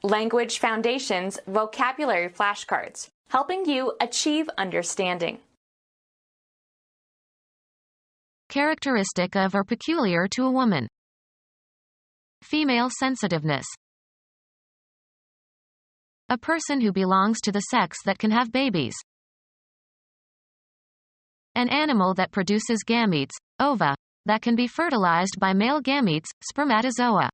Language Foundations Vocabulary Flashcards, helping you achieve understanding. Characteristic of or peculiar to a woman. Female sensitiveness. A person who belongs to the sex that can have babies. An animal that produces gametes, ova, that can be fertilized by male gametes, spermatozoa.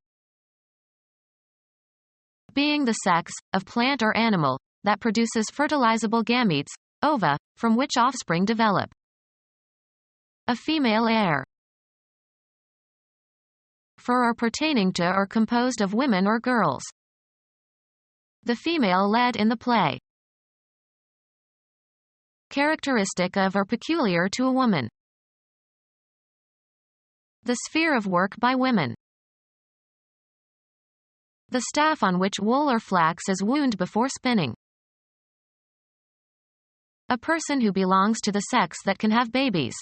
Being the sex, of plant or animal, that produces fertilizable gametes, ova, from which offspring develop. A female heir. For or pertaining to or composed of women or girls. The female led in the play. Characteristic of or peculiar to a woman. The sphere of work by women. The staff on which wool or flax is wound before spinning. A person who belongs to the sex that can have babies.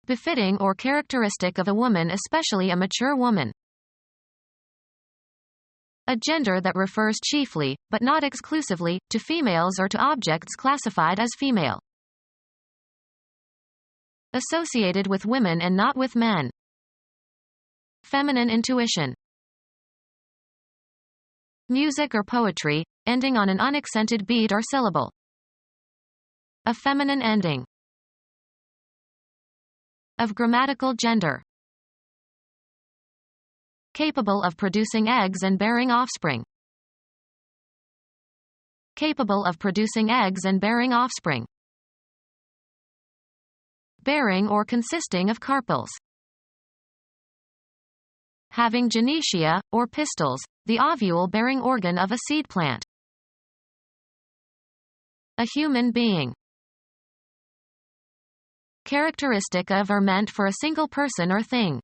Befitting or characteristic of a woman, especially a mature woman. A gender that refers chiefly, but not exclusively, to females or to objects classified as female. Associated with women and not with men. Feminine intuition. Music or poetry, ending on an unaccented beat or syllable. A feminine ending. Of grammatical gender. Capable of producing eggs and bearing offspring. Capable of producing eggs and bearing offspring. Bearing or consisting of carpels. Having gynecia, or pistils, the ovule-bearing organ of a seed plant. A human being. Characteristic of or meant for a single person or thing.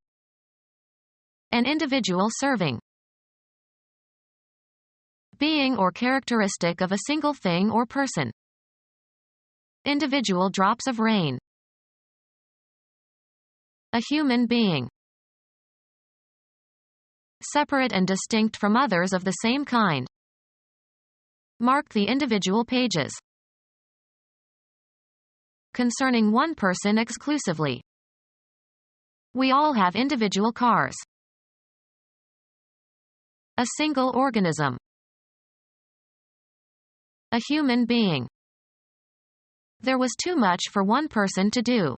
An individual serving. Being or characteristic of a single thing or person. Individual drops of rain. A human being. Separate and distinct from others of the same kind. Mark the individual pages. Concerning one person exclusively. We all have individual cars. A single organism. A human being. There was too much for one person to do.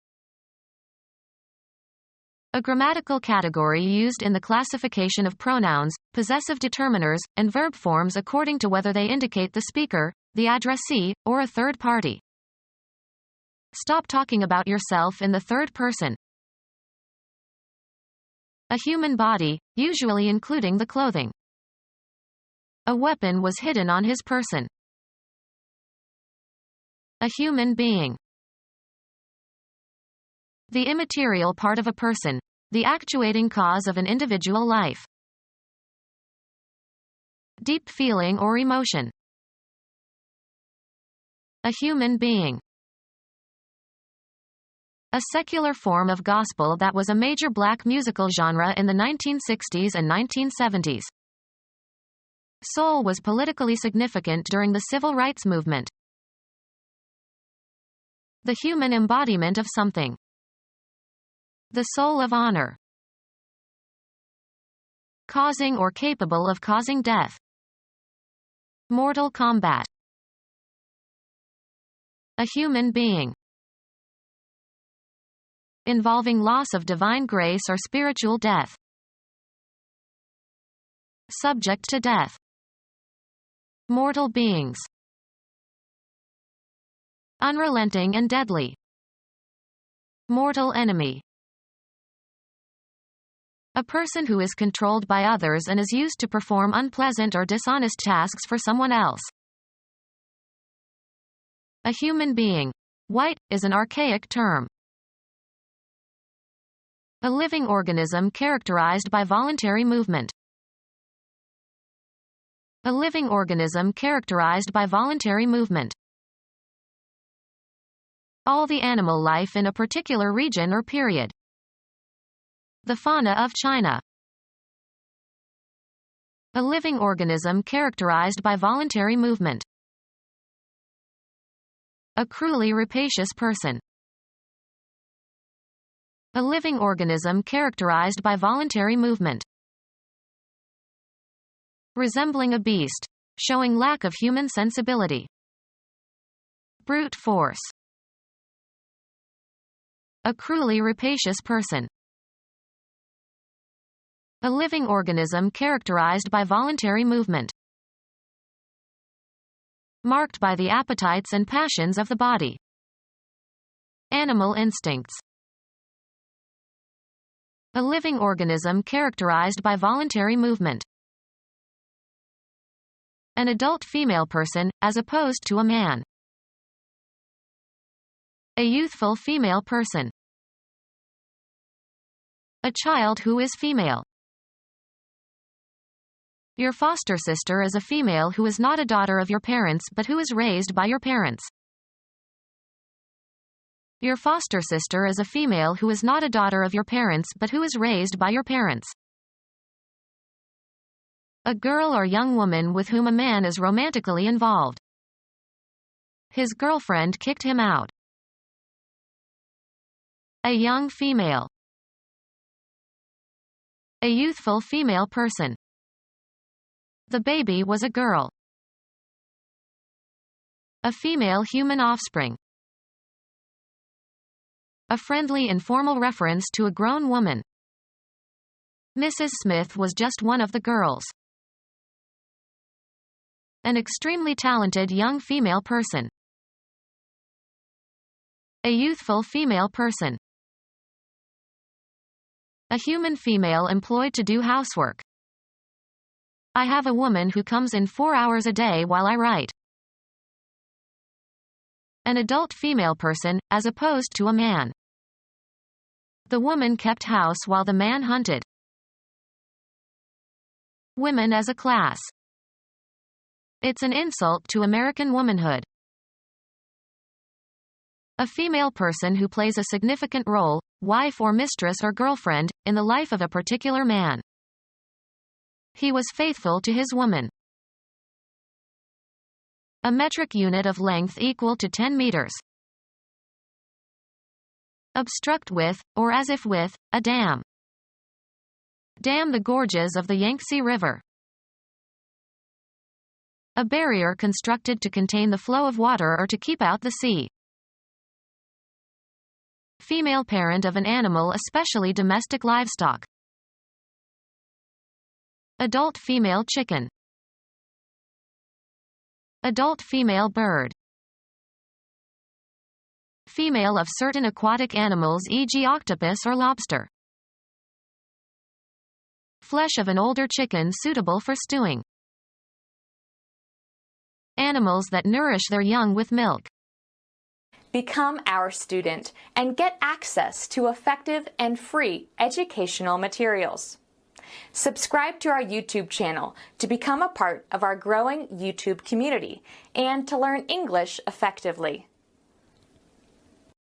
A grammatical category used in the classification of pronouns, possessive determiners, and verb forms according to whether they indicate the speaker, the addressee, or a third party. Stop talking about yourself in the third person. A human body, usually including the clothing. A weapon was hidden on his person. A human being. The immaterial part of a person, the actuating cause of an individual life. Deep feeling or emotion. A human being. A secular form of gospel that was a major black musical genre in the 1960s and 1970s. Soul was politically significant during the civil rights movement. The human embodiment of something. The soul of honor. Causing or capable of causing death. Mortal combat. A human being. Involving loss of divine grace or spiritual death. Subject to death. Mortal beings. Unrelenting and deadly. Mortal enemy. A person who is controlled by others and is used to perform unpleasant or dishonest tasks for someone else. A human being. White is an archaic term. A living organism characterized by voluntary movement. A living organism characterized by voluntary movement. All the animal life in a particular region or period. The fauna of China. A living organism characterized by voluntary movement. A cruelly rapacious person. A living organism characterized by voluntary movement. Resembling a beast. Showing lack of human sensibility. Brute force. A cruelly rapacious person. A living organism characterized by voluntary movement. Marked by the appetites and passions of the body. Animal instincts. A living organism characterized by voluntary movement. An adult female person, as opposed to a man. A youthful female person. A child who is female. Your foster sister is a female who is not a daughter of your parents but who is raised by your parents. Your foster sister is a female who is not a daughter of your parents but who is raised by your parents. A girl or young woman with whom a man is romantically involved. His girlfriend kicked him out. A young female. A youthful female person. The baby was a girl. A female human offspring. A friendly informal reference to a grown woman. Mrs. Smith was just one of the girls. An extremely talented young female person. A youthful female person. A human female employed to do housework. I have a woman who comes in 4 hours a day while I write. An adult female person, as opposed to a man. The woman kept house while the man hunted. Women as a class. It's an insult to American womanhood. A female person who plays a significant role, wife or mistress or girlfriend, in the life of a particular man. He was faithful to his woman. A metric unit of length equal to 10 meters. Obstruct with, or as if with, a dam. Dam the gorges of the Yangtze River. A barrier constructed to contain the flow of water or to keep out the sea. Female parent of an animal, especially domestic livestock. Adult female chicken. Adult female bird. Female of certain aquatic animals, e.g. octopus or lobster. Flesh of an older chicken suitable for stewing. Animals that nourish their young with milk. Become our student and get access to effective and free educational materials. Subscribe to our YouTube channel to become a part of our growing YouTube community and to learn English effectively.